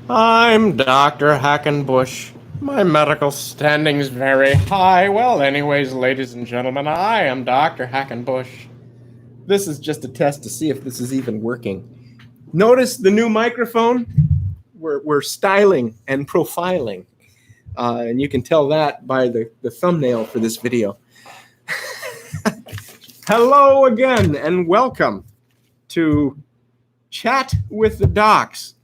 I'm Dr. Hackenbush. My medical standing's very high. Well, anyways, ladies and gentlemen, I am Dr. Hackenbush. This is just a test to see if this is even working. Notice the new microphone? We're styling and profiling. And you can tell that by the thumbnail for this video. Hello again, and welcome to Chat with the Docs.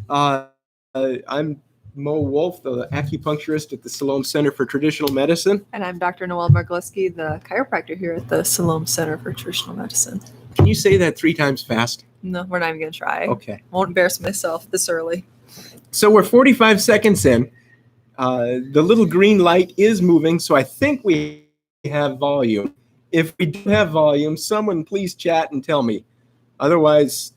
I'm Mo Wolf, the acupuncturist at the Siloam Center for Traditional Medicine. And I'm Dr. Noelle Margleski, the chiropractor here at the Siloam Center for Traditional Medicine. Can you say that 3 times fast? No, we're not even going to try. Okay. Won't embarrass myself this early. So we're 45 seconds in. The little green light is moving, so I think we have volume. If we do have volume, someone please chat and tell me. Otherwise,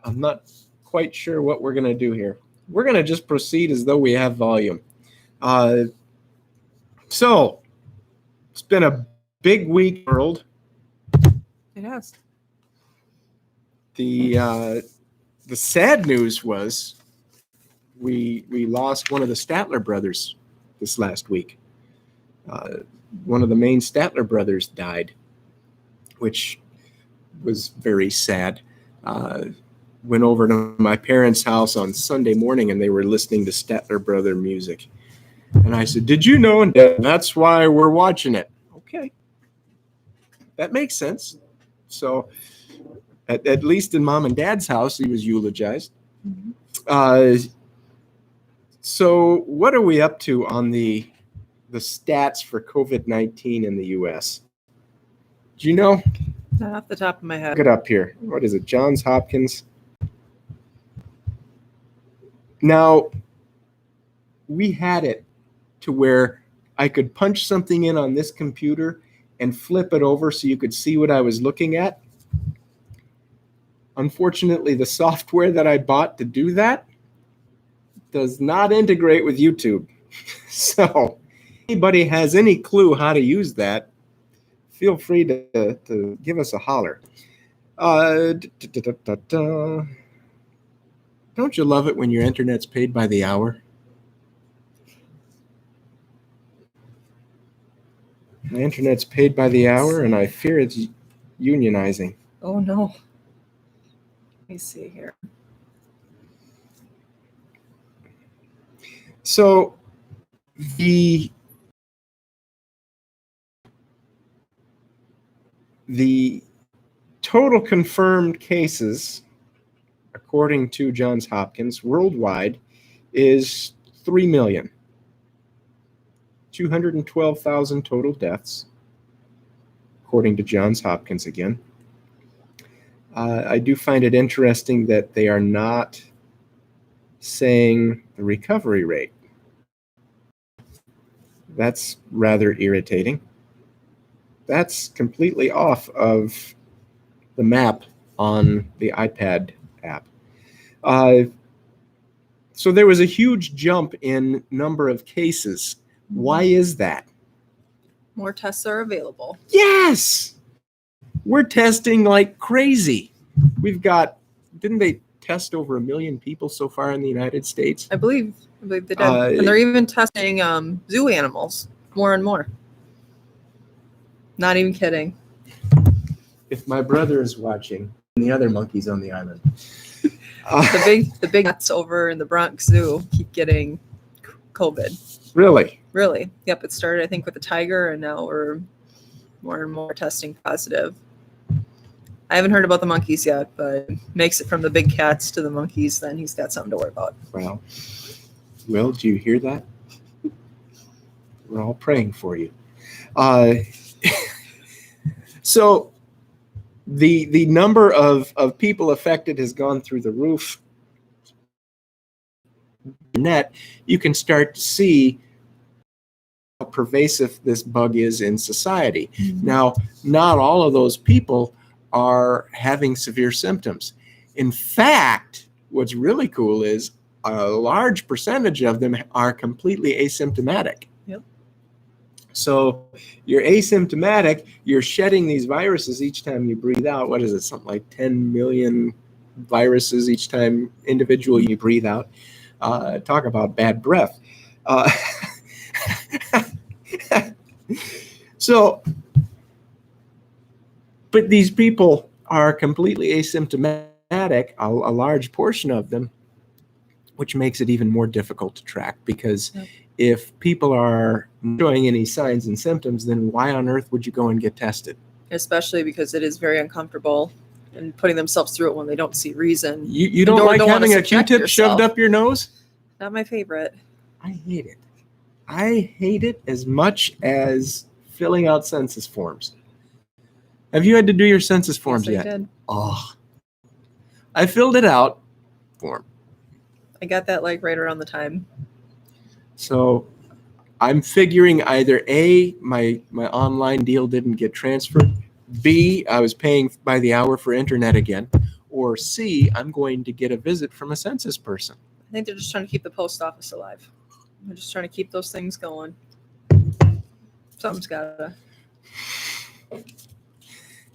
I'm not quite sure what we're going to do here. We're going to just proceed as though we have volume. So, it's been a big week, world. It has. The sad news was we lost one of the Statler brothers this last week. One of the main Statler brothers died, which was very sad. Went over to my parents' house on Sunday morning, and they were listening to Statler brother music. And I said, "Did you know?" And that's why we're watching it. Okay, that makes sense. So, at least in Mom and Dad's house, he was eulogized. Mm-hmm. So, what are we up to on the stats for COVID-19 in the U.S.? Do you know? Not off the top of my head. Look it up here. What is it? Johns Hopkins. Now, we had it to where I could punch something in on this computer and flip it over so you could see what I was looking at. Unfortunately, the software that I bought to do that does not integrate with YouTube. So, if anybody has any clue how to use that, feel free to give us a holler. Don't you love it when your internet's paid by the hour? My internet's paid by the hour, and I fear it's unionizing. Oh, no. Let me see here. So, the total confirmed cases, according to Johns Hopkins, worldwide is 3 million. 212,000 total deaths, according to Johns Hopkins again. I do find it interesting that they are not saying the recovery rate. That's rather irritating. That's completely off of the map on the iPad app. So there was a huge jump in number of cases. Why is that? More tests are available. Yes! We're testing like crazy. We've got, didn't they test over 1 million people so far in the United States? I believe they did. And they're even testing zoo animals more and more. Not even kidding. If my brother is watching, and the other monkeys on the island. The big cats over in the Bronx Zoo keep getting COVID. Really? Really. Yep. It started, I think, with the tiger, and now we're more and more testing positive. I haven't heard about the monkeys yet, but makes it from the big cats to the monkeys, then he's got something to worry about. Wow. Will, do you hear that? We're all praying for you. So the number of people affected has gone through the roof. Net, you can start to see how pervasive this bug is in society. Mm-hmm. Now, not all of those people are having severe symptoms. In fact, what's really cool is a large percentage of them are completely asymptomatic. Yep. So you're asymptomatic, you're shedding these viruses each time you breathe out. What is it? Something like 10 million viruses each time individually you breathe out. Talk about bad breath. So, but these people are completely asymptomatic, a large portion of them, which makes it even more difficult to track, because Yep. if people are showing any signs and symptoms, then why on earth would you go and get tested? Especially because it is very uncomfortable and putting themselves through it when they don't see reason. You don't don't- like don't wanna having a subject Q-tip yourself. shoved up your nose? Not my favorite. I hate it. I hate it as much as filling out census forms. Have you had to do your census forms Yes, I yet? did. Oh, I filled it out. Form. I got that like right around the time. So I'm figuring either A, my online deal didn't get transferred, B, I was paying by the hour for internet again, or C, I'm going to get a visit from a census person. I think they're just trying to keep the post office alive. They're just trying to keep those things going. Something's gotta.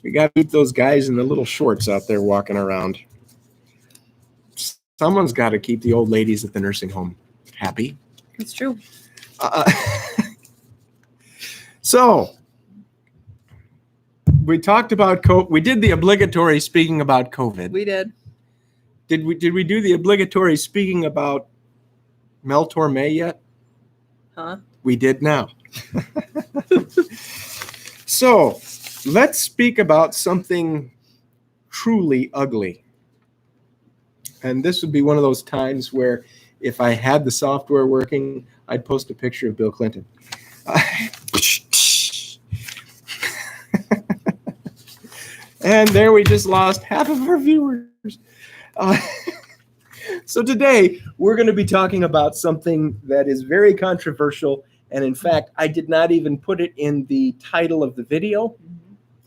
We got to keep those guys in the little shorts out there walking around. Someone's got to keep the old ladies at the nursing home happy. It's true. So we talked about we did the obligatory speaking about COVID. We did. Did we do the obligatory speaking about Mel Torme yet? Huh? We did now. So let's speak about something truly ugly. And this would be one of those times where if I had the software working, I'd post a picture of Bill Clinton. And there we just lost half of our viewers. So today we're going to be talking about something that is very controversial. And in fact, I did not even put it in the title of the video.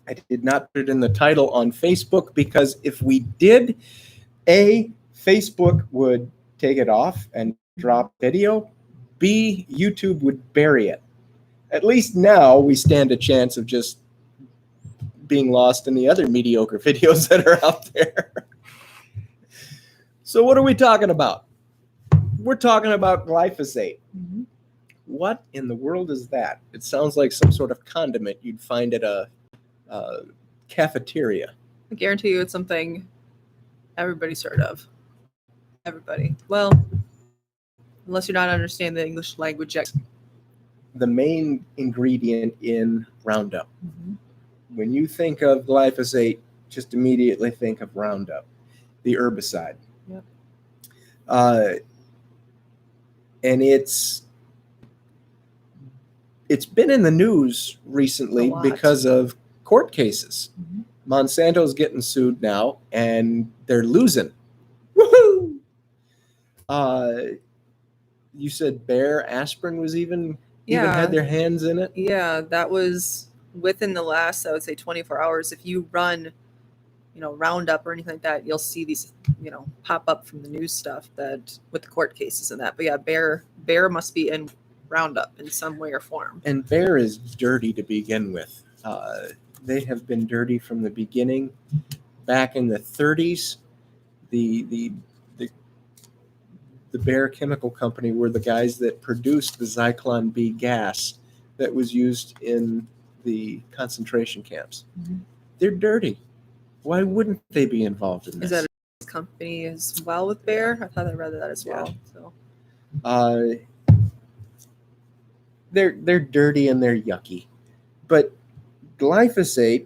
I did not put it in the title on Facebook, because if we did, A, Facebook would take it off and drop video. B, YouTube would bury it. At least now we stand a chance of just being lost in the other mediocre videos that are out there. So what are we talking about? We're talking about glyphosate. Mhm. What in the world is that? It sounds like some sort of condiment you'd find at a cafeteria. I guarantee you it's something everybody's heard of. Everybody. Well, unless you're not understanding the English language yet. The main ingredient in Roundup. Mhm. When you think of glyphosate, just immediately think of Roundup, the herbicide. Yep. And it's been in the news recently A lot. because of court cases. Mhm. Monsanto's getting sued now, and they're losing. Woohoo! You said Bayer Aspirin was even had their hands in it. Yeah, that was within the last, I would say, 24 hours. If you run, Roundup or anything like that, you'll see these, pop up from the news stuff that with the court cases and that. But yeah, Bayer must be in Roundup in some way or form. And Bayer is dirty to begin with. They have been dirty from the beginning. Back in the 30s, the Bayer Chemical Company were the guys that produced the Zyklon B gas that was used in the concentration camps. Mhm. They're dirty. Why wouldn't they be involved in this? Is that a company as well with Bayer? I thought I read that as well. So They're dirty and they're yucky. But glyphosate,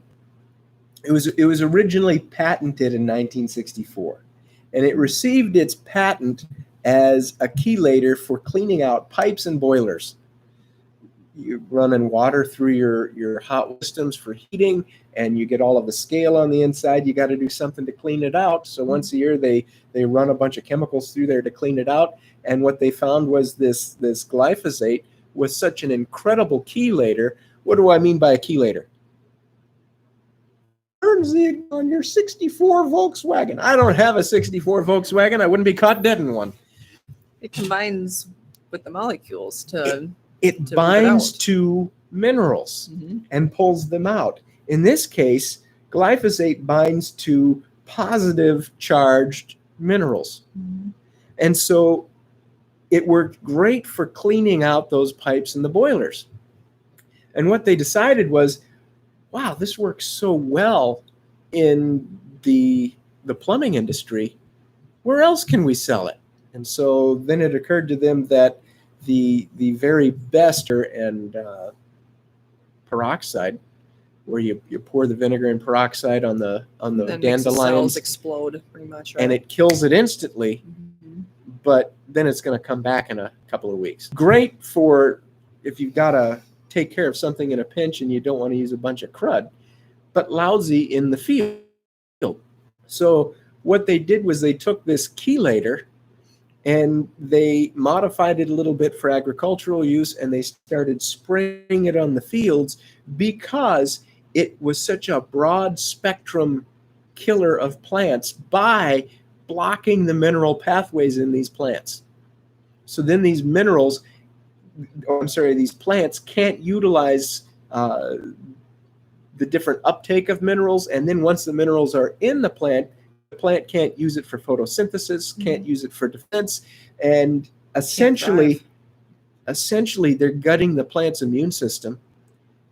it was originally patented in 1964, and it received its patent as a chelator for cleaning out pipes and boilers. You're running water through your hot systems for heating, and you get all of the scale on the inside. You got to do something to clean it out. So once a year, they run a bunch of chemicals through there to clean it out. And what they found was this glyphosate was such an incredible chelator. What do I mean by a chelator? Turns on your 64 Volkswagen. I don't have a 64 Volkswagen. I wouldn't be caught dead in one. it combines with the molecules to. It move it binds out. to minerals Mhm. and pulls them out. In this case, glyphosate binds to positive charged minerals. And so it worked great for cleaning out those pipes in the boilers. And what they decided was, wow, this works so well in the plumbing industry. Where else can we sell it? And so then it occurred to them that the very best and peroxide, where you pour the vinegar and peroxide on the Then makes the dandelions, cells explode pretty much, right? and it kills it instantly. Mhm. But then it's going to come back in a couple of weeks. Great for if you've got to take care of something in a pinch and you don't want to use a bunch of crud, but lousy in the field. So what they did was they took this chelator and they modified it a little bit for agricultural use, and they started spraying it on the fields because it was such a broad spectrum killer of plants by blocking the mineral pathways in these plants. So then these these plants can't utilize the different uptake of minerals, and then once the minerals are in the plant can't use it for photosynthesis, can't use it for defense, and essentially they're gutting the plant's immune system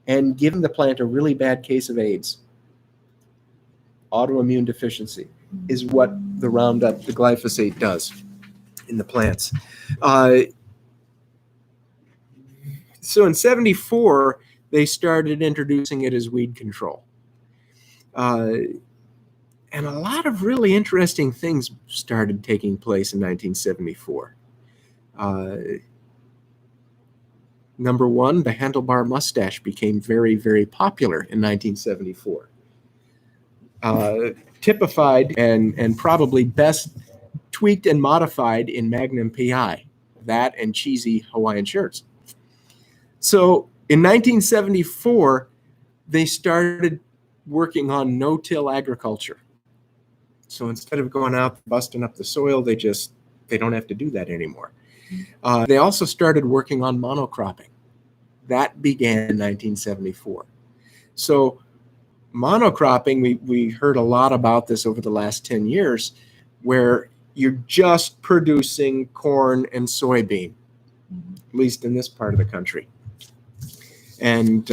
and giving the plant a really bad case of AIDS. Autoimmune deficiency is what the Roundup, the glyphosate, does in the plants. So in '74, they started introducing it as weed control. And a lot of really interesting things started taking place in 1974. Number one, the handlebar mustache became very, very popular in 1974. Typified and probably best tweaked and modified in Magnum PI, that and cheesy Hawaiian shirts. So in 1974, they started working on no-till agriculture. So instead of going out busting up the soil, they don't have to do that anymore. They also started working on monocropping. That began in 1974. So monocropping, we heard a lot about this over the last 10 years, where you're just producing corn and soybean, at least in this part of the country. And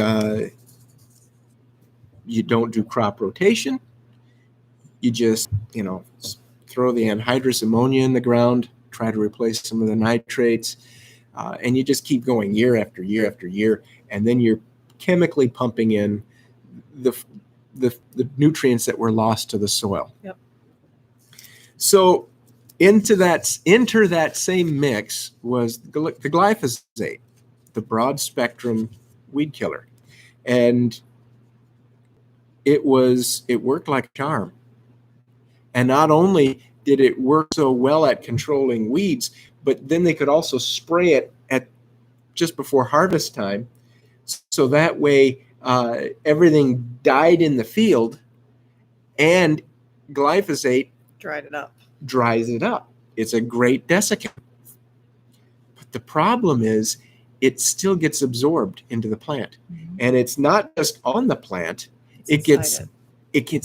you don't do crop rotation. You just, throw the anhydrous ammonia in the ground, try to replace some of the nitrates, and you just keep going year after year after year, and then you're chemically pumping in the nutrients that were lost to the soil. Yep. So enter that same mix was the glyphosate, the broad spectrum weed killer, and it worked like a charm. And not only did it work so well at controlling weeds, but then they could also spray it at just before harvest time, so that way everything died in the field, and glyphosate dries it up. It's a great desiccant. But the problem is it still gets absorbed into the plant. Mm-hmm. And it's not just on the plant, it gets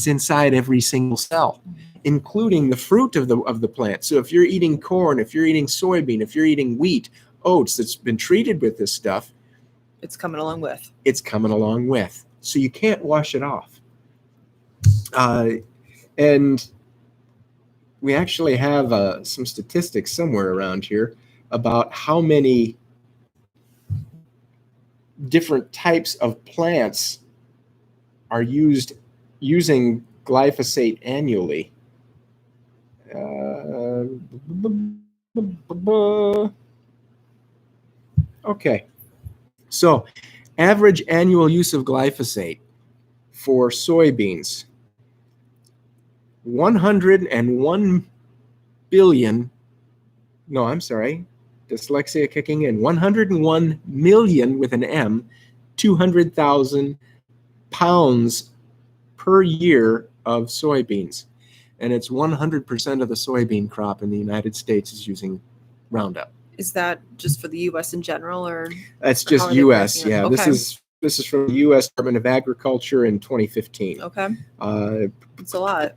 inside every single cell, including the fruit of the plant. So if you're eating corn, if you're eating soybean, if you're eating wheat, oats that's been treated with this stuff, it's coming along with. So you can't wash it off. And we actually have some statistics somewhere around here about how many different types of plants are using glyphosate annually. Okay, so average annual use of glyphosate for soybeans, 101 billion, no, I'm sorry, dyslexia kicking in, 101 million with an M, 200,000 pounds per year of soybeans. And it's 100% of the soybean crop in the United States is using Roundup. Is that just for the U.S. in general, or? That's just U.S. Yeah, okay. This is from the U.S. Department of Agriculture in 2015. Okay, it's a lot.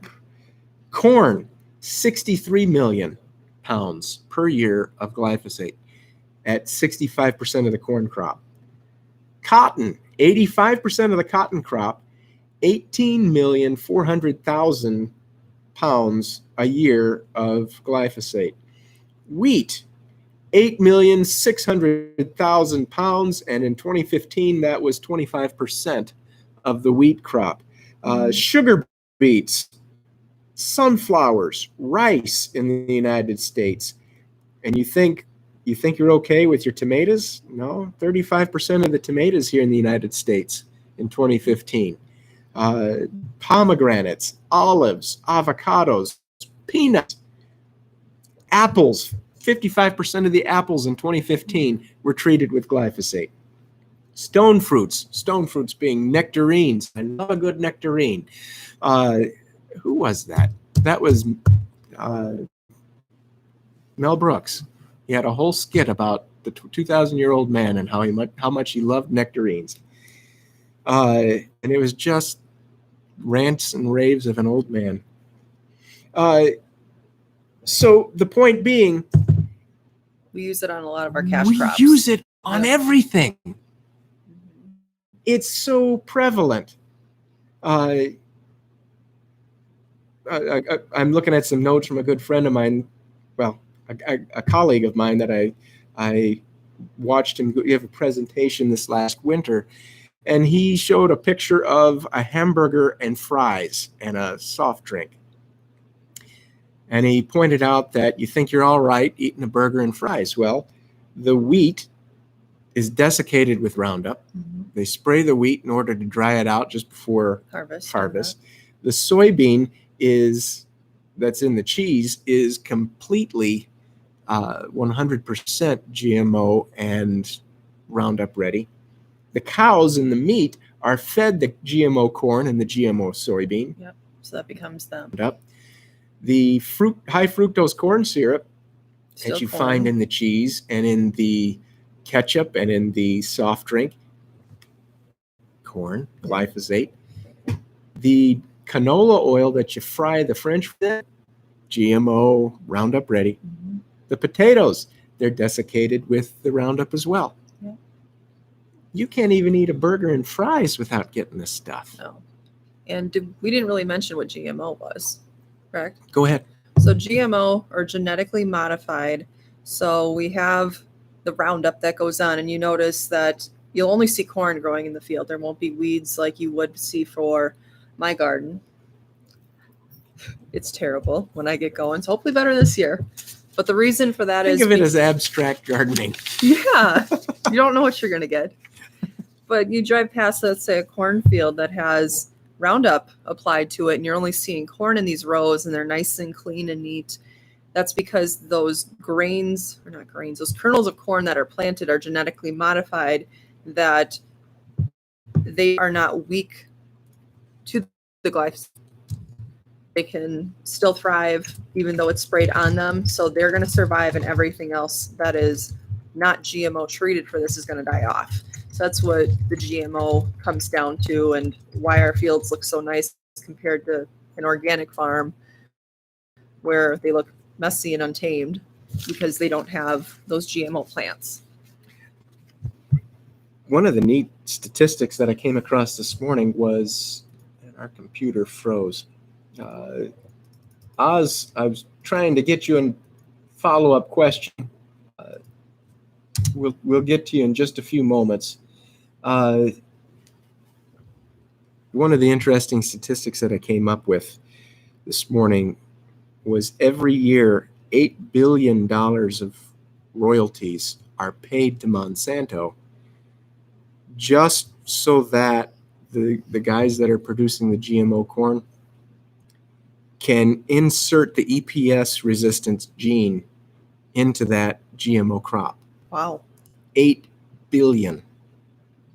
Corn, 63 million pounds per year of glyphosate at 65% of the corn crop. Cotton, 85% of the cotton crop, 18,400,000 pounds a year of glyphosate. Wheat, 8,600,000 pounds, and in 2015 that was 25% of the wheat crop. Sugar beets, sunflowers, rice in the United States. And you think you're okay with your tomatoes? No, 35% of the tomatoes here in the United States in 2015. Pomegranates, olives, avocados, peanuts, apples. 55% of the apples in 2015 were treated with glyphosate. Stone fruits being nectarines. I love a good nectarine. Who was that? That was Mel Brooks. He had a whole skit about the 2,000-year-old man and how much he loved nectarines. And it was just rants and raves of an old man. So the point being, We use it on a lot of our cash crops. we use it on Yeah. everything. It's so prevalent. I'm looking at some notes from a good friend of mine, well, a colleague of mine that I watched him give a presentation this last winter, and he showed a picture of a hamburger and fries and a soft drink. And he pointed out that you think you're all right eating a burger and fries. Well, the wheat is desiccated with Roundup. They spray the wheat in order to dry it out just before harvest. The soybean that's in the cheese is completely 100% GMO and Roundup ready. The cows in the meat are fed the GMO corn and the GMO soybean. Yep. So that becomes them. The high fructose corn syrup Still that you corn. find in the cheese and in the ketchup and in the soft drink, corn, glyphosate. The canola oil that you fry the French with, GMO, Roundup ready. The potatoes, they're desiccated with the Roundup as well. Yeah. You can't even eat a burger and fries without getting this stuff. No. And we didn't really mention what GMO was, correct? Go ahead. So GMO or genetically modified. So we have the Roundup that goes on, and you notice that you'll only see corn growing in the field. There won't be weeds like you would see for my garden. It's terrible when I get going. So hopefully better this year. But the reason for that Think is of it as abstract gardening. yeah, you don't know what you're going to get. But you drive past, let's say, a cornfield that has Roundup applied to it, and you're only seeing corn in these rows, and they're nice and clean and neat. That's because those those kernels of corn that are planted are genetically modified, that they are not weak to the glyphosate. They can still thrive even though it's sprayed on them. So they're going to survive, and everything else that is not GMO treated for this is going to die off. So that's what the GMO comes down to, and why our fields look so nice compared to an organic farm where they look messy and untamed because they don't have those GMO plants. One of the neat statistics that I came across this morning was, and our computer froze. Oz, I was trying to get you a follow-up question. We'll get to you in just a few moments. One of the interesting statistics that I came up with this morning was every year $8 billion of royalties are paid to Monsanto just so that the guys that are producing the GMO corn can insert the EPS resistance gene into that GMO crop. Wow. 8 billion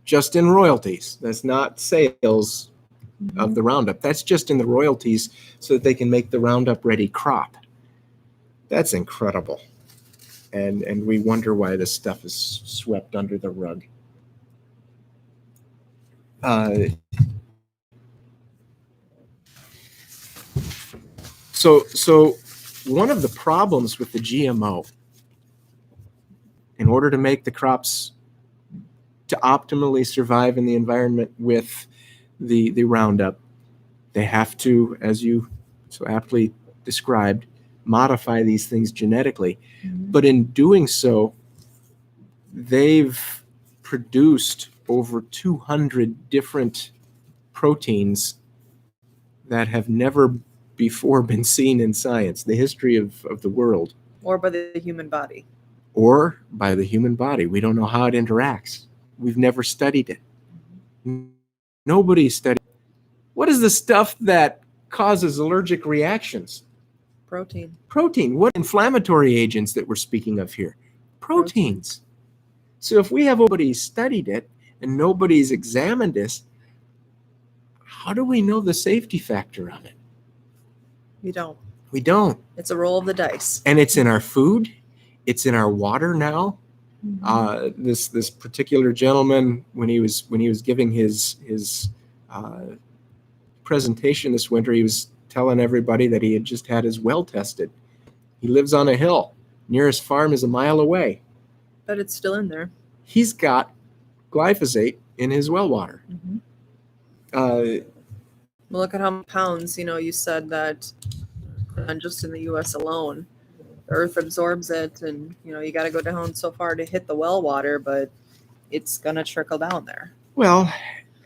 just in royalties. That's not sales of the Roundup. That's just in the royalties so that they can make the Roundup ready crop. That's incredible. And we wonder why this stuff is swept under the rug. So one of the problems with the GMO, in order to make the crops to optimally survive in the environment with the Roundup, they have to, as you so aptly described, modify these things genetically. But in doing so, they've produced over 200 different proteins that have never before been seen in science, the history of the world. Or by the human body. Or by the human body. We don't know how it interacts. We've never studied it. Nobody studied. What is the stuff that causes allergic reactions? Protein. Protein. What inflammatory agents that we're speaking of here? Proteins. So if we have nobody studied it and nobody's examined this, how do we know the safety factor of it? We don't. We don't. It's a roll of the dice. And it's in our food. It's in our water now. This particular gentleman, when he was giving his presentation this winter, he was telling everybody that he had just had his well tested. He lives on a hill. Nearest farm is a mile away. But it's still in there. He's got glyphosate in his well water. Well, look at how many pounds, you said that just in the U.S. alone, the earth absorbs it, and, you got to go down so far to hit the well water, but it's going to trickle down there. Well,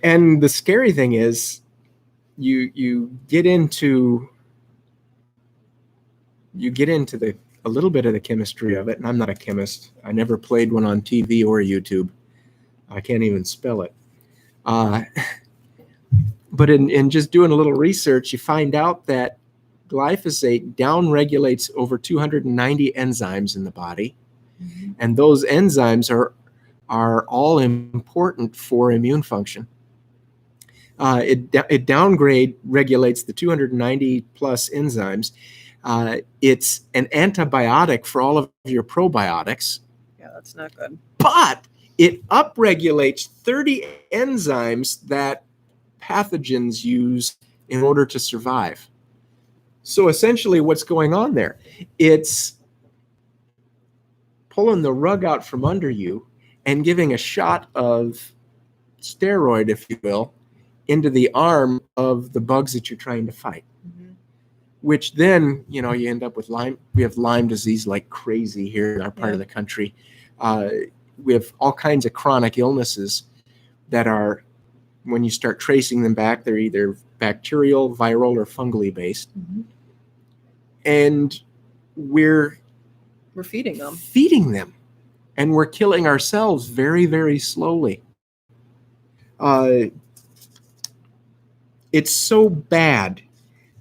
and the scary thing is you get into a little bit of the chemistry of it, and I'm not a chemist. I never played one on TV or YouTube. I can't even spell it. But in just doing a little research, you find out that glyphosate downregulates over 290 enzymes in the body, and those enzymes are all important for immune function. It downgrade regulates the 290 plus enzymes. It's an antibiotic for all of your probiotics. Yeah, that's not good. But it upregulates 30 enzymes that pathogens use in order to survive. So essentially what's going on there? It's pulling the rug out from under you and giving a shot of steroid, if you will, into the arm of the bugs that you're trying to fight. Which then, you end up with Lyme. We have Lyme disease like crazy here in our part of the country. We have all kinds of chronic illnesses that are, when you start tracing them back, they're either bacterial, viral, or fungally based. And we're feeding them. And we're killing ourselves very, very slowly. It's so bad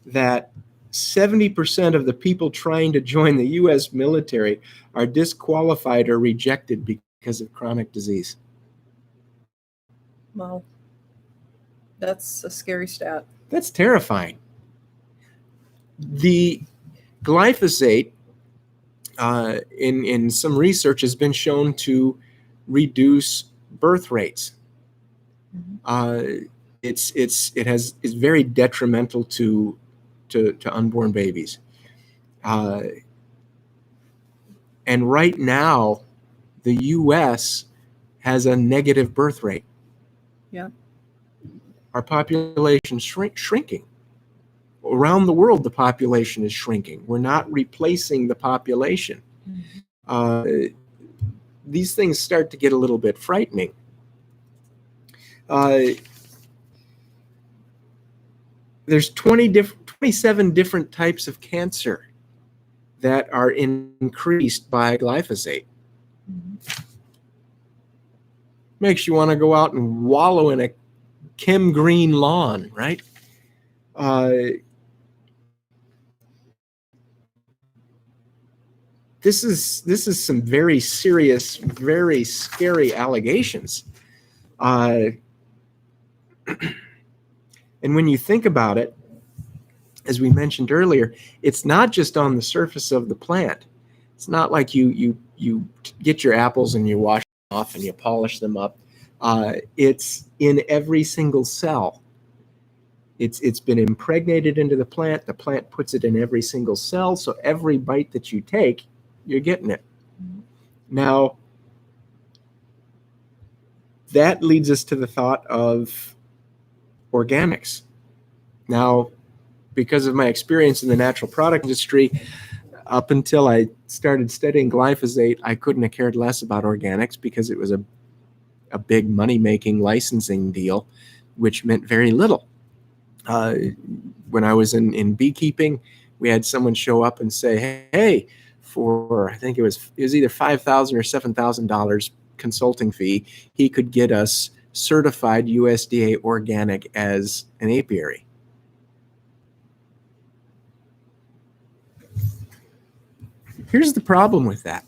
that 70% of the people trying to join the U.S. military are disqualified or rejected because of chronic disease. Wow. That's a scary stat. That's terrifying. The glyphosate, in some research, has been shown to reduce birth rates. It's very detrimental to unborn babies. And right now, the U.S. has a negative birth rate. Yeah. Our population shrinking. Around the world, the population is shrinking. We're not replacing the population. These things start to get a little bit frightening. There's 27 different types of cancer that are increased by glyphosate. Makes you want to go out and wallow in a chem green lawn, right? This is some very serious, very scary allegations. And when you think about it, as we mentioned earlier, it's not just on the surface of the plant. It's not like you get your apples and you wash them off and you polish them up. It's in every single cell. It's been impregnated into the plant. The plant puts it in every single cell. So every bite that you take, you're getting it. Now, that leads us to the thought of organics. Now, because of my experience in the natural product industry, up until I started studying glyphosate, I couldn't have cared less about organics because it was a big money-making licensing deal, which meant very little. When I was in beekeeping, we had someone show up and say, hey, for I think it was either $5,000 or $7,000 consulting fee, he could get us certified USDA organic as an apiary. Here's the problem with that.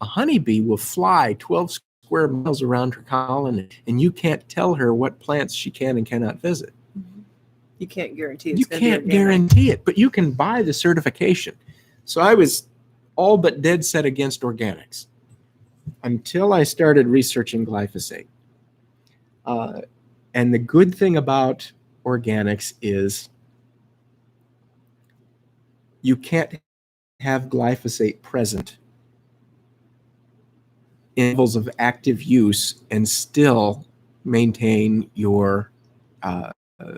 A honeybee will fly 12 square miles around her colony, and you can't tell her what plants she can and cannot visit. You can't guarantee You can't guarantee it, but you can buy the certification. So I was all but dead set against organics until I started researching glyphosate. And the good thing about organics is you can't have glyphosate present in levels of active use and still maintain your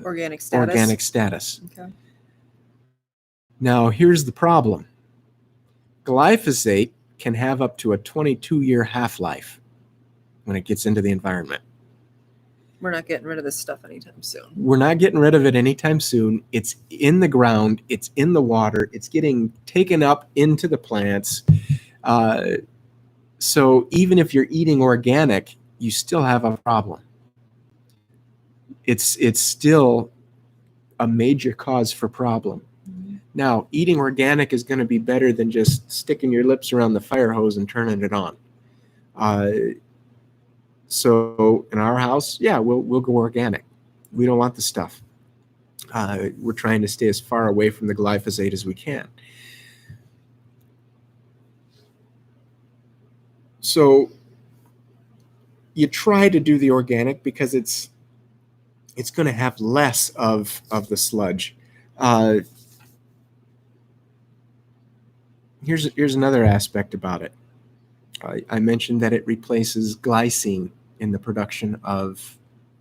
organic status. Organic status. Okay. Now, here's the problem. Glyphosate can have up to a 22-year half-life when it gets into the environment. We're not getting rid of this stuff anytime soon. We're not getting rid of it anytime soon. It's in the ground. It's in the water. It's getting taken up into the plants. So even if you're eating organic, you still have a problem. It's still a major cause for problem. Now, eating organic is going to be better than just sticking your lips around the fire hose and turning it on. So in our house, yeah, we'll go organic. We don't want the stuff. We're trying to stay as far away from the glyphosate as we can. So you try to do the organic because it's going to have less of the sludge. Here's another aspect about it. I mentioned that it replaces glycine in the production of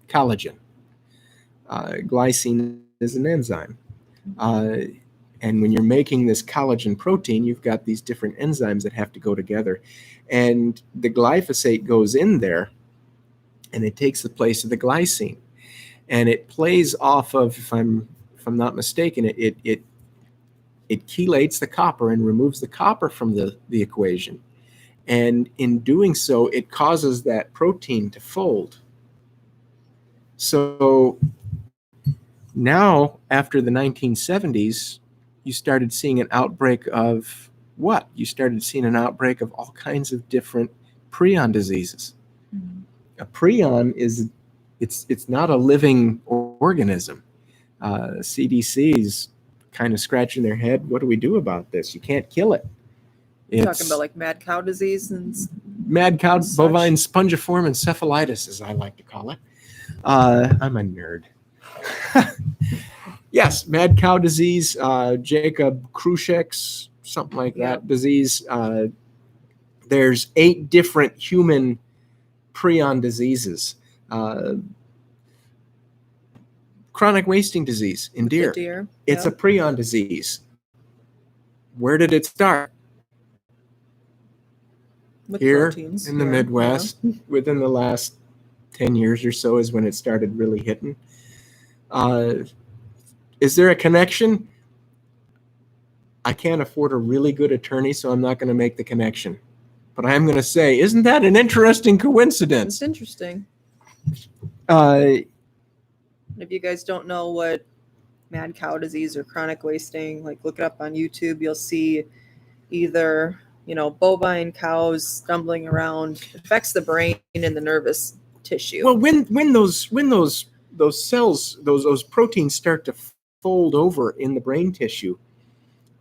collagen. Glycine is an enzyme. And when you're making this collagen protein, you've got these different enzymes that have to go together. And the glyphosate goes in there, and it takes the place of the glycine. And it plays off of, if I'm not mistaken, it chelates the copper and removes the copper from the equation. And in doing so, it causes that protein to fold. So now, after the 1970s, you started seeing an outbreak of what? You started seeing an outbreak of all kinds of different prion diseases. Mm-hmm. A prion is, it's not a living organism. CDC's kind of scratching their head. What do we do about this? You can't kill it. You're talking about like mad cow disease and mad cow, bovine spongiform encephalitis, as I like to call it. I'm a nerd. Yes, mad cow disease, Jacob Kruschek's, something like that disease. There's 8 different human prion diseases. Chronic wasting disease in deer. It's a prion disease. Where did it start? With here proteins, in the Midwest. Within the last 10 years or so is when it started really hitting. Is there a connection? I can't afford a really good attorney, so I'm not going to make the connection. But I am going to say, isn't that an interesting coincidence? It's interesting. If you guys don't know what mad cow disease or chronic wasting, like look it up on YouTube, you'll see either bovine cows stumbling around. It affects the brain and the nervous tissue. Well, when those cells, those proteins start to fold over in the brain tissue,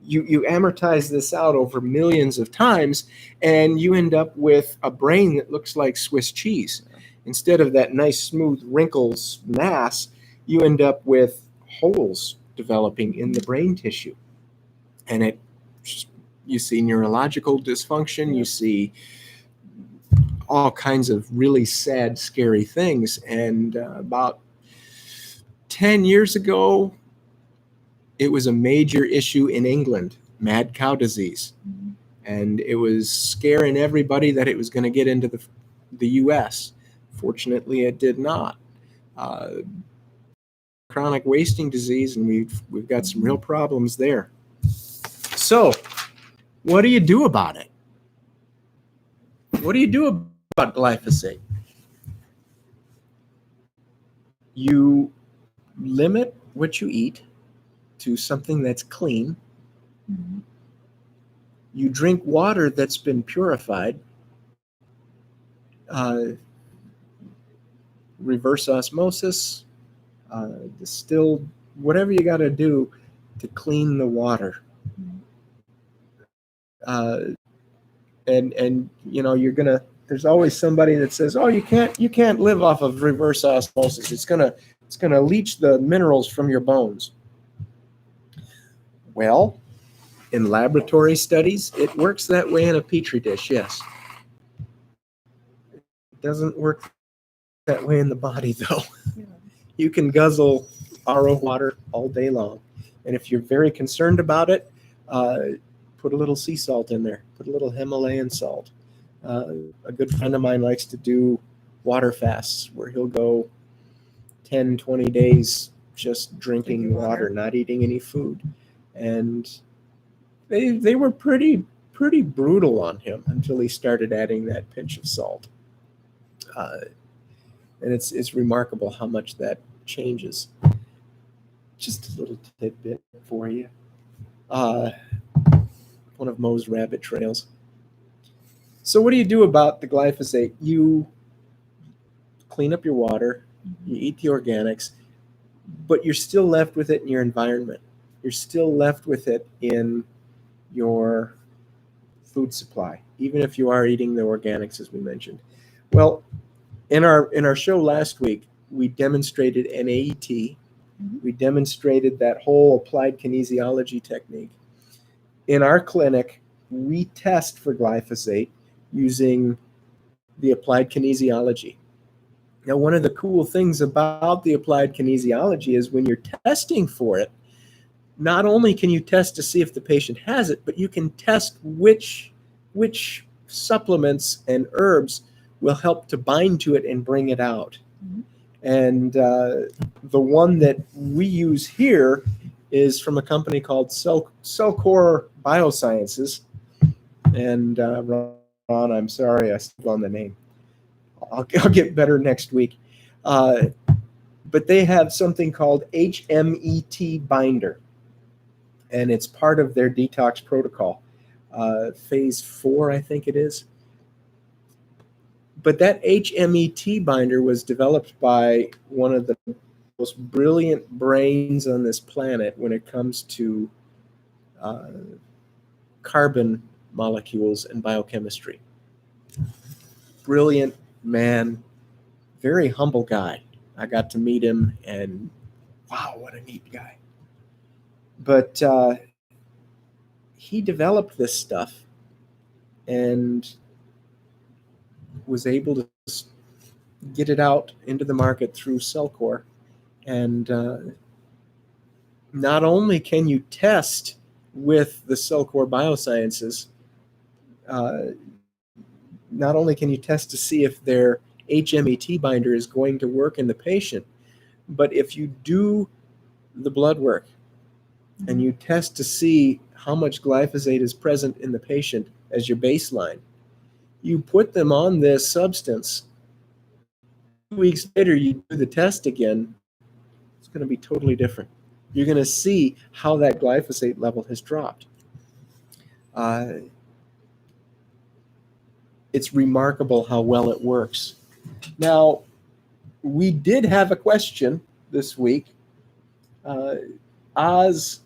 you amortize this out over millions of times, and you end up with a brain that looks like Swiss cheese. Instead of that nice smooth wrinkles mass, you end up with holes developing in the brain tissue. And you see neurological dysfunction, you see all kinds of really sad, scary things. And about 10 years ago, it was a major issue in England, mad cow disease. And it was scaring everybody that it was going to get into the U.S. Fortunately, it did not. Chronic wasting disease, and we've got some real problems there. So, what do you do about it? What do you do about glyphosate? You limit what you eat to something that's clean. You drink water that's been purified. Reverse osmosis, distilled, whatever you got to do to clean the water. And you know, there's always somebody that says, oh, you can't live off of reverse osmosis. It's gonna leach the minerals from your bones. Well, in laboratory studies, it works that way in a petri dish, yes. It doesn't work that way in the body, though. Yeah. You can guzzle RO water all day long. And if you're very concerned about it, put a little sea salt in there. Put a little Himalayan salt. A good friend of mine likes to do water fasts where he'll go 10, 20 days just drinking water, not eating any food. And they were pretty brutal on him until he started adding that pinch of salt. And it's remarkable how much that changes. Just a little tidbit for you. One of Moe's rabbit trails. So what do you do about the glyphosate? You clean up your water, you eat the organics, but you're still left with it in your environment. You're still left with it in your food supply, even if you are eating the organics, as we mentioned. Well, in our show last week, we demonstrated NAET. We demonstrated that whole applied kinesiology technique. In our clinic, we test for glyphosate using the applied kinesiology. Now, one of the cool things about the applied kinesiology is when you're testing for it, not only can you test to see if the patient has it, but you can test which supplements and herbs will help to bind to it and bring it out. And the one that we use here is from a company called Cellcore Biosciences. And Ron, I'm sorry, I still on the name. I'll get better next week. But they have something called HMET binder, and it's part of their detox protocol, phase 4, I think it is. But that HMET binder was developed by one of the most brilliant brains on this planet when it comes to carbon molecules and biochemistry. Brilliant man, very humble guy. I got to meet him, and wow, what a neat guy. But he developed this stuff and was able to get it out into the market through Cellcore. And not only can you test with the Cellcore Biosciences, not only can you test to see if their HMET binder is going to work in the patient, but if you do the blood work and you test to see how much glyphosate is present in the patient as your baseline, you put them on this substance. 2 weeks later, you do the test again, it's going to be totally different. You're going to see how that glyphosate level has dropped. It's remarkable how well it works. Now, we did have a question this week. Oz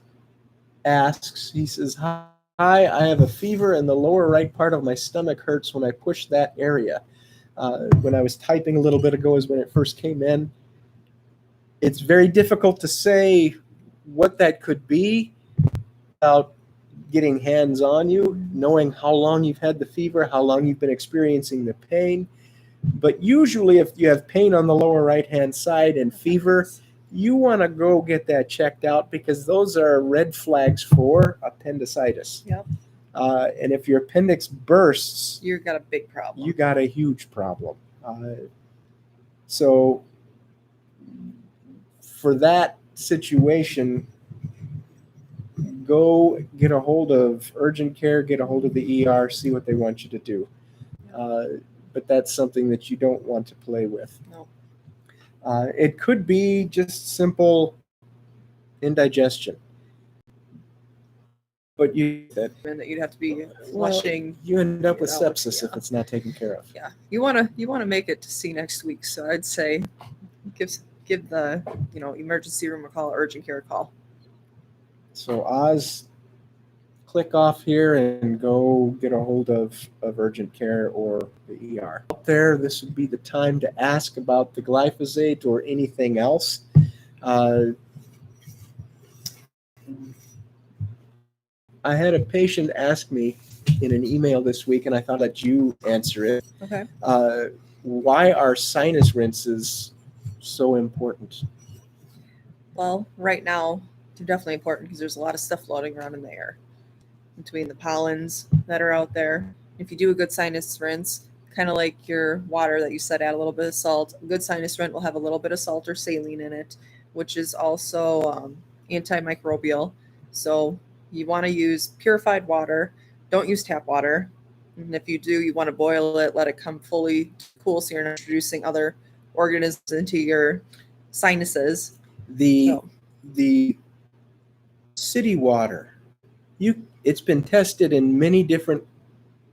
asks, he says, hi, I have a fever and the lower right part of my stomach hurts when I push that area. When I was typing a little bit ago is when it first came in. it's very difficult to say what that could be without getting hands on you, knowing how long you've had the fever, how long you've been experiencing the pain. But usually, if you have pain on the lower right-hand side and fever, you want to go get that checked out because those are red flags for appendicitis. Yep. And if your appendix bursts, You've got a big problem. you got a huge problem. So for that situation, go get a hold of urgent care, get a hold of the ER, see what they want you to do. But that's something that you don't want to play with. No. It could be just simple indigestion. But And that you'd have to be flushing. you end up with Out, sepsis yeah. if it's not taken care of. Yeah, you wanna make it to see next week. So I'd say give the emergency room a call, urgent care a call. So Oz, click off here and go get a hold of urgent care or the ER. Out there, this would be the time to ask about the glyphosate or anything else. I had a patient ask me in an email this week, and I thought that you answer it. Okay. Why are sinus rinses so important? Well, right now they're definitely important because there's a lot of stuff floating around in the air between the pollens that are out there. If you do a good sinus rinse, kind of like your water that you said, add a little bit of salt. A good sinus rinse will have a little bit of salt or saline in it, which is also antimicrobial. So you want to use purified water. Don't use tap water. And if you do, you want to boil it, let it come fully cool so you're not introducing other organisms into your sinuses. The city water, it's been tested in many different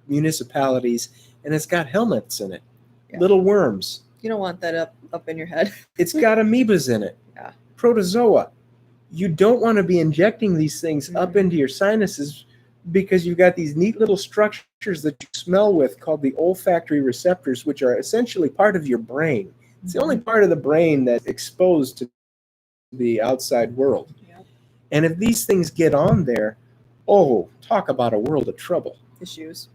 municipalities, and it's got helmets in it, Yeah. little worms. You don't want that up in your head. It's got amoebas in it, Yeah. protozoa. You don't want to be injecting these things up into your sinuses because you've got these neat little structures that you smell with called the olfactory receptors, which are essentially part of your brain. It's the only part of the brain that's exposed to the outside world. Yep. And if these things get on there, oh, talk about a world of trouble. Issues.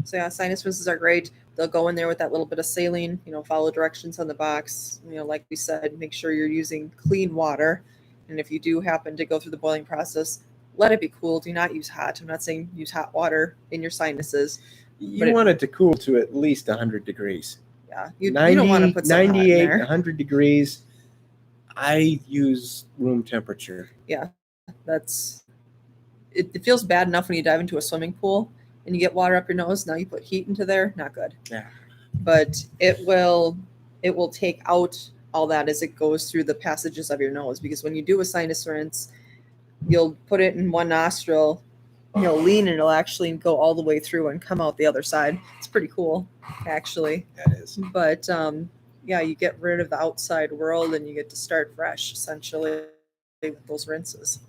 So yeah, sinus rinses are great. They'll go in there with that little bit of saline, follow directions on the box. Like we said, make sure you're using clean water. And if you do happen to go through the boiling process, let it be cool. Do not use hot. I'm not saying use hot water in your sinuses. You want it to cool to at least 100 degrees. Yeah, you don't want to put some 98, hot in there. 100 degrees. I use room temperature. Yeah, it feels bad enough when you dive into a swimming pool and you get water up your nose. Now you put heat into there, not good. Yeah. But it will take out all that as it goes through the passages of your nose, because when you do a sinus rinse, you'll put it in one nostril, lean, and it'll actually go all the way through and come out the other side. It's pretty cool, actually. That is. But yeah, you get rid of the outside world and you get to start fresh, essentially, with those rinses.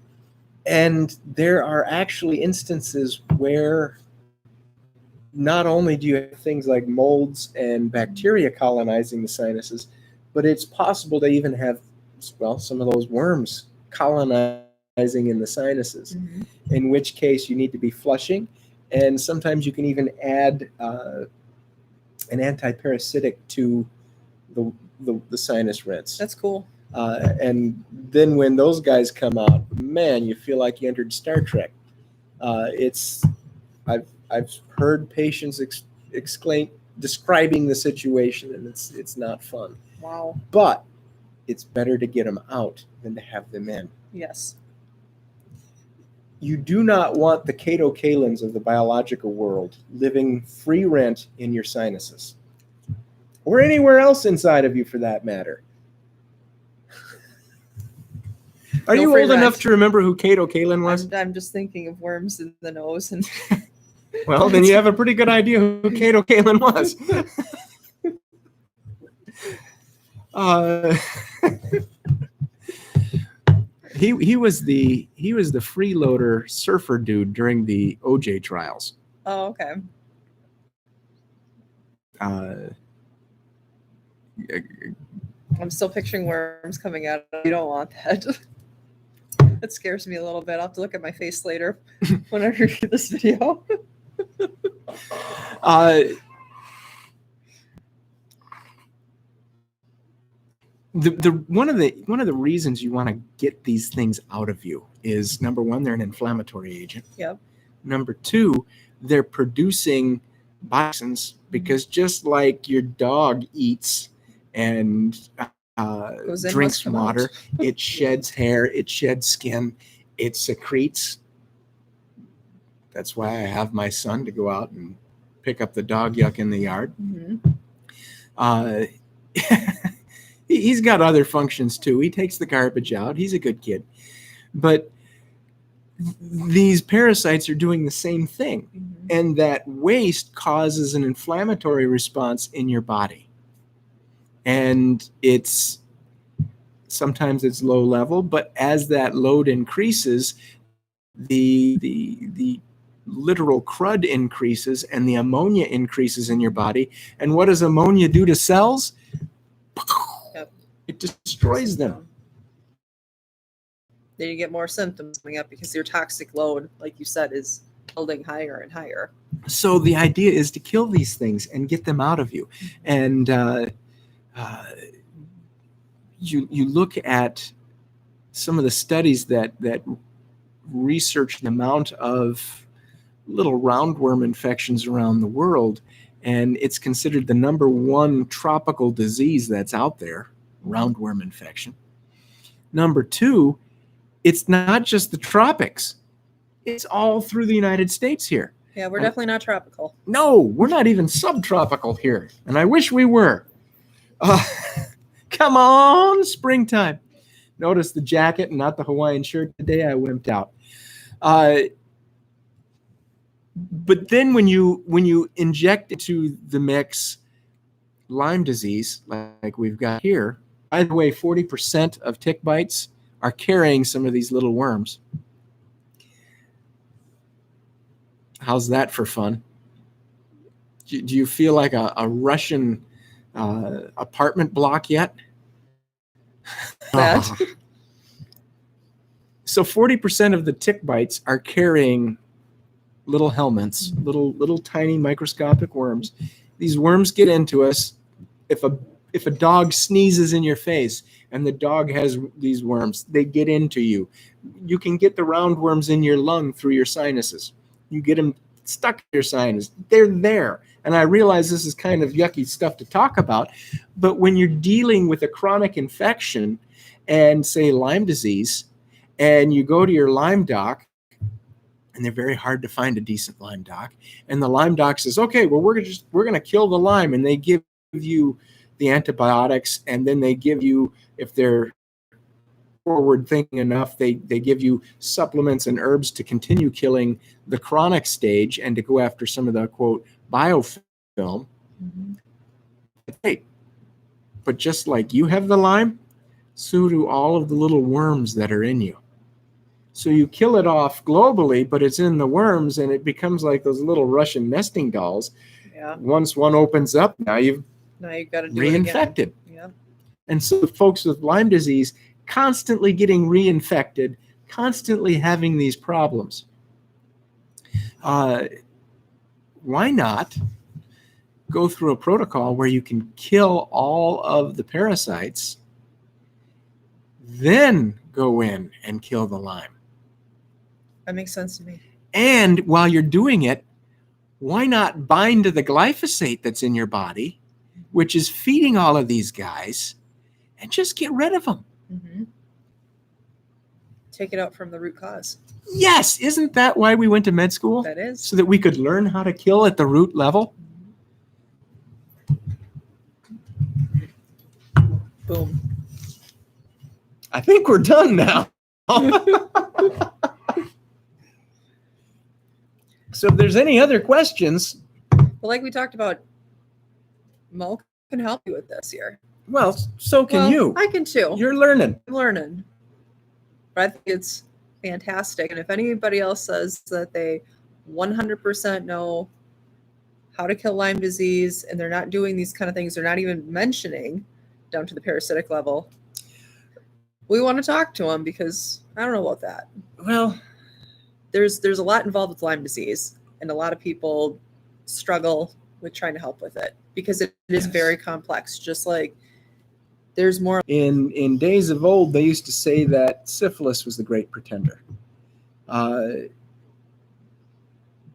And there are actually instances where not only do you have things like molds and bacteria colonizing the sinuses, but it's possible to even have, some of those worms colonizing in the sinuses, in which case you need to be flushing. And sometimes you can even add an antiparasitic to the sinus rinse. That's cool. And then when those guys come out, man, you feel like you entered Star Trek. I've heard patients describing the situation, and it's not fun. Wow. But it's better to get them out than to have them in. Yes. You do not want the catocalins of the biological world living free rent in your sinuses, or anywhere else inside of you for that matter. Are you old enough to remember who Cato Kalin was? I'm just thinking of worms in the nose. And well, then you have a pretty good idea who Cato Kalin was. He was the freeloader surfer dude during the OJ trials. Oh, okay. I'm still picturing worms coming out. You don't want that. That scares me a little bit. I'll have to look at my face later when I review this video. Uh, the one of the reasons you want to get these things out of you is, number one, they're an inflammatory agent. Yep. Number two, they're producing biotoxins, because just like your dog eats and Goes in, drinks must come out. water, it sheds hair, it sheds skin, it secretes. That's why I have my son to go out and pick up the dog yuck in the yard. He's got other functions too. He takes the garbage out. He's a good kid. But these parasites are doing the same thing. And that waste causes an inflammatory response in your body. And sometimes it's low level, but as that load increases, the literal crud increases and the ammonia increases in your body. And what does ammonia do to cells? Yep. It destroys them. Then you get more symptoms coming up because your toxic load, like you said, is building higher and higher. So the idea is to kill these things and get them out of you. And you look at some of the studies that research the amount of little roundworm infections around the world, and it's considered the number one tropical disease that's out there, roundworm infection. Number two, it's not just the tropics. It's all through the United States here. Yeah, we're definitely not tropical. No, we're not even subtropical here, and I wish we were. Come on, springtime. Notice the jacket and not the Hawaiian shirt today. I wimped out. But then when you inject into the mix Lyme disease, like we've got here, by the way, 40% of tick bites are carrying some of these little worms. How's that for fun? Do you feel like a Russian apartment block yet? That. So 40% of the tick bites are carrying little helminths, little tiny microscopic worms. These worms get into us. If a dog sneezes in your face and the dog has these worms, they get into you. You can get the roundworms in your lung through your sinuses. You get them stuck in your sinus. They're there. And I realize this is kind of yucky stuff to talk about, but when you're dealing with a chronic infection and, say, Lyme disease, and you go to your Lyme doc, and they're very hard to find a decent Lyme doc, and the Lyme doc says, okay, well, we're going to kill the Lyme, and they give you the antibiotics, and then they give you, if they're forward thinking enough, they give you supplements and herbs to continue killing the chronic stage and to go after some of the, quote, biofilm. Hey, but just like you have the Lyme, so do all of the little worms that are in you. So you kill it off globally, but it's in the worms, and it becomes like those little Russian nesting dolls. Yeah. Once one opens up, now you've got to do reinfected. it again. Yeah. And so the folks with Lyme disease constantly getting reinfected, constantly having these problems. Why not go through a protocol where you can kill all of the parasites, then go in and kill the Lyme? That makes sense to me. And while you're doing it, why not bind to the glyphosate that's in your body, which is feeding all of these guys, and just get rid of them? Take it out from the root cause. Yes, isn't that why we went to med school? That is. So that we could learn how to kill at the root level? Boom. I think we're done now. So if there's any other questions. Well, like we talked about, Mo can help you with this here. Well, so can you. I can too. You're learning. I'm learning. But I think it's fantastic. And if anybody else says that they 100% know how to kill Lyme disease and they're not doing these kind of things, they're not even mentioning down to the parasitic level. We want to talk to them because I don't know about that. Well, There's a lot involved with Lyme disease, and a lot of people struggle with trying to help with it because it is Yes. very complex. Just like there's more. in days of old, they used to say that syphilis was the great pretender.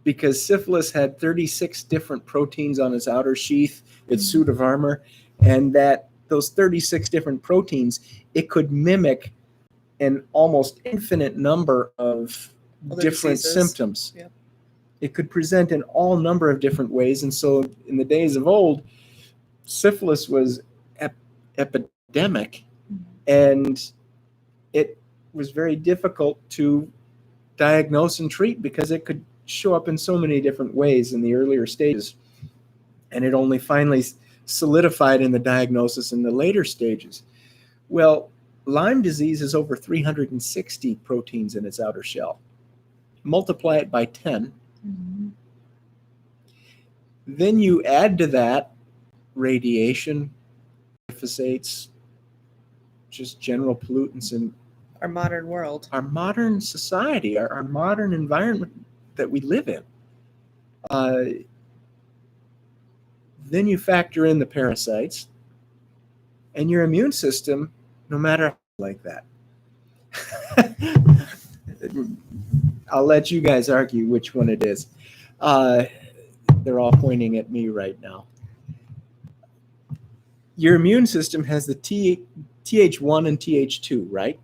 Because syphilis had 36 different proteins on its outer sheath, its suit of armor, and that those 36 different proteins, it could mimic an almost infinite number of Other different diseases. symptoms. Yep. It could present in all number of different ways. And so in the days of old, syphilis was epidemic, and it was very difficult to diagnose and treat because it could show up in so many different ways in the earlier stages. And it only finally solidified in the diagnosis in the later stages. Well, Lyme disease has over 360 proteins in its outer shell. Multiply it by 10. Then you add to that radiation, glyphosates, just general pollutants in Our modern world. our modern society, our modern environment that we live in. Then you factor in the parasites, and your immune system, no matter how like that. I'll let you guys argue which one it is. They're all pointing at me right now. Your immune system has the Th1 and Th2, right?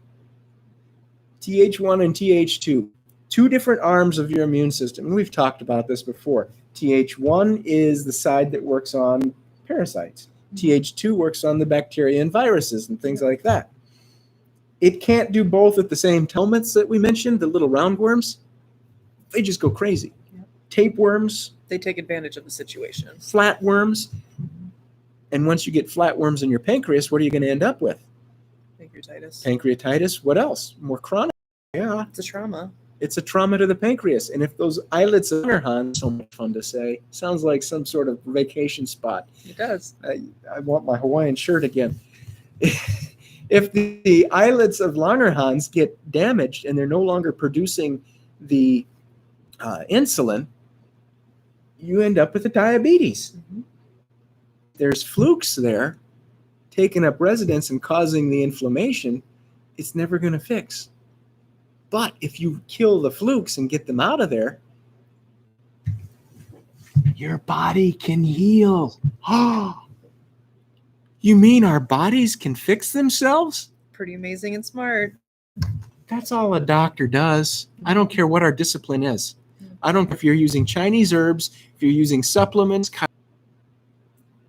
Th1 and Th2, two different arms of your immune system. And we've talked about this before. Th1 is the side that works on parasites. Th2 works on the bacteria and viruses and things like that. It can't do both at the same time. Helmets that we mentioned, the little roundworms, they just go crazy. Yep. Tapeworms, They take advantage of the situation. flatworms. And once you get flatworms in your pancreas, what are you going to end up with? Pancreatitis. Pancreatitis. What else? More chronic. Yeah, It's a trauma. it's a trauma to the pancreas. And if those islets of Langerhans, so much fun to say, sounds like some sort of vacation spot. It does. I want my Hawaiian shirt again. If the islets of Langerhans get damaged and they're no longer producing the insulin, you end up with a diabetes. Mhm. There's flukes there taking up residence and causing the inflammation. It's never going to fix. But if you kill the flukes and get them out of there, your body can heal. You mean our bodies can fix themselves? Pretty amazing and smart. That's all a doctor does. I don't care what our discipline is. I don't care if you're using Chinese herbs, if you're using supplements.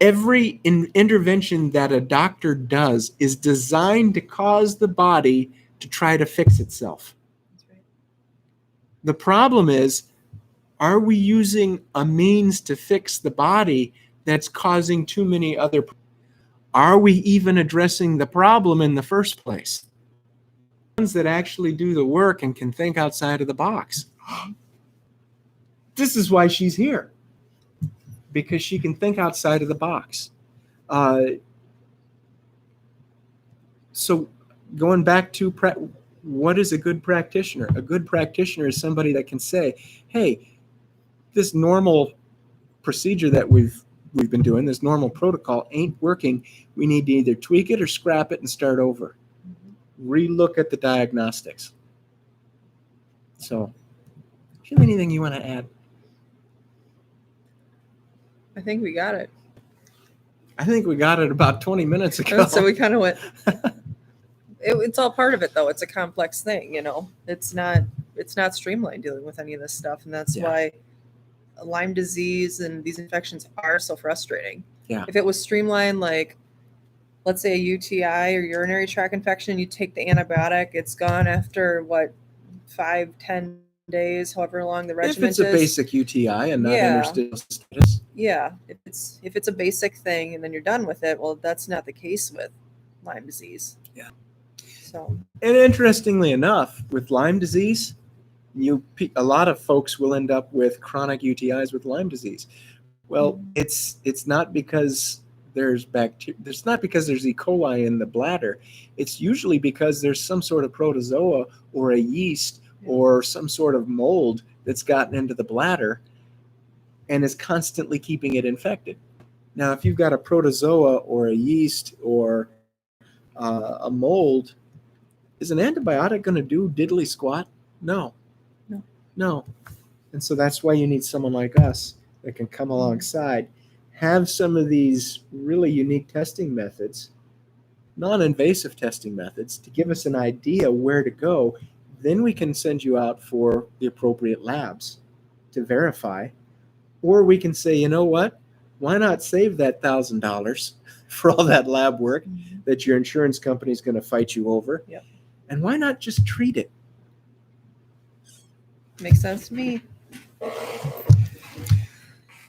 Every intervention that a doctor does is designed to cause the body to try to fix itself. That's right. The problem is, are we using a means to fix the body that's causing too many other problems? Are we even addressing the problem in the first place? Ones that actually do the work and can think outside of the box. This is why she's here, because she can think outside of the box. So going back to what is a good practitioner? A good practitioner is somebody that can say, hey, this normal procedure that we've been doing, this normal protocol ain't working. We need to either tweak it or scrap it and start over. Relook at the diagnostics. So, do you have anything you want to add? I think we got it. I think we got it about 20 minutes ago. So we kind of went. It's all part of it, though. It's a complex thing, you know. It's not streamlined dealing with any of this stuff, and that's why Lyme disease and these infections are so frustrating. Yeah. If it was streamlined, like let's say a UTI or urinary tract infection, you take the antibiotic, it's gone after 5-10 days, however long the regimen if it's a is. basic UTI and not Yeah. interstitial cystitis. Yeah, if it's a basic thing and then you're done with it, well, that's not the case with Lyme disease. Yeah. So. And interestingly enough, with Lyme disease, a lot of folks will end up with chronic UTIs with Lyme disease. Well, it's not because there's bacteria. It's not because there's E. coli in the bladder. It's usually because there's some sort of protozoa or a yeast or some sort of mold that's gotten into the bladder and is constantly keeping it infected. Now, if you've got a protozoa or a yeast or a mold, is an antibiotic going to do diddly squat? No. No. No. And so that's why you need someone like us that can come alongside, have some of these really unique testing methods, non-invasive testing methods, to give us an idea where to go. Then we can send you out for the appropriate labs to verify. Or we can say, you know what? Why not save that $1,000 for all that lab work that your insurance company is going to fight you over? Yep. And why not just treat it? Makes sense to me.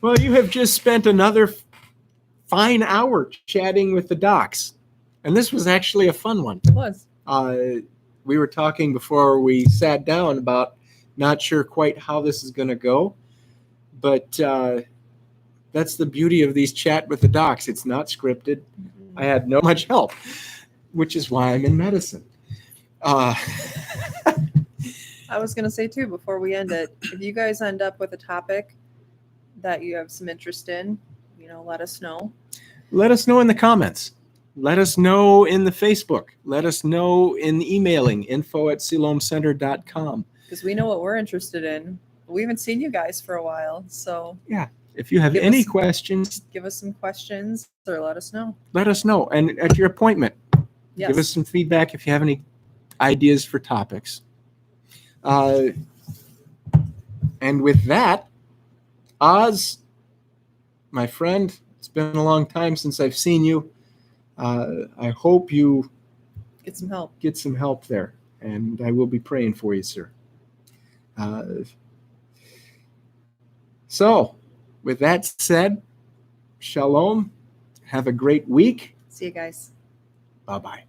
Well, you have just spent another fine hour chatting with the docs. And this was actually a fun one. It was. We were talking before we sat down about not sure quite how this is going to go. But that's the beauty of these chat with the docs. It's not scripted. I had no much help, which is why I'm in medicine. I was going to say, too, before we end it, if you guys end up with a topic that you have some interest in, let us know. Let us know in the comments. Let us know in the Facebook. Let us know in emailing info@silomcenter.com. Because we know what we're interested in. We haven't seen you guys for a while, so If you have Give any us- questions, give us some questions or let us know. let us know. And at your appointment, Yes. give us some feedback if you have any ideas for topics. And with that, Oz, my friend, it's been a long time since I've seen you. I hope you Get some help. get some help there, and I will be praying for you, sir. So, with that said, shalom. Have a great week. See you guys. Bye-bye.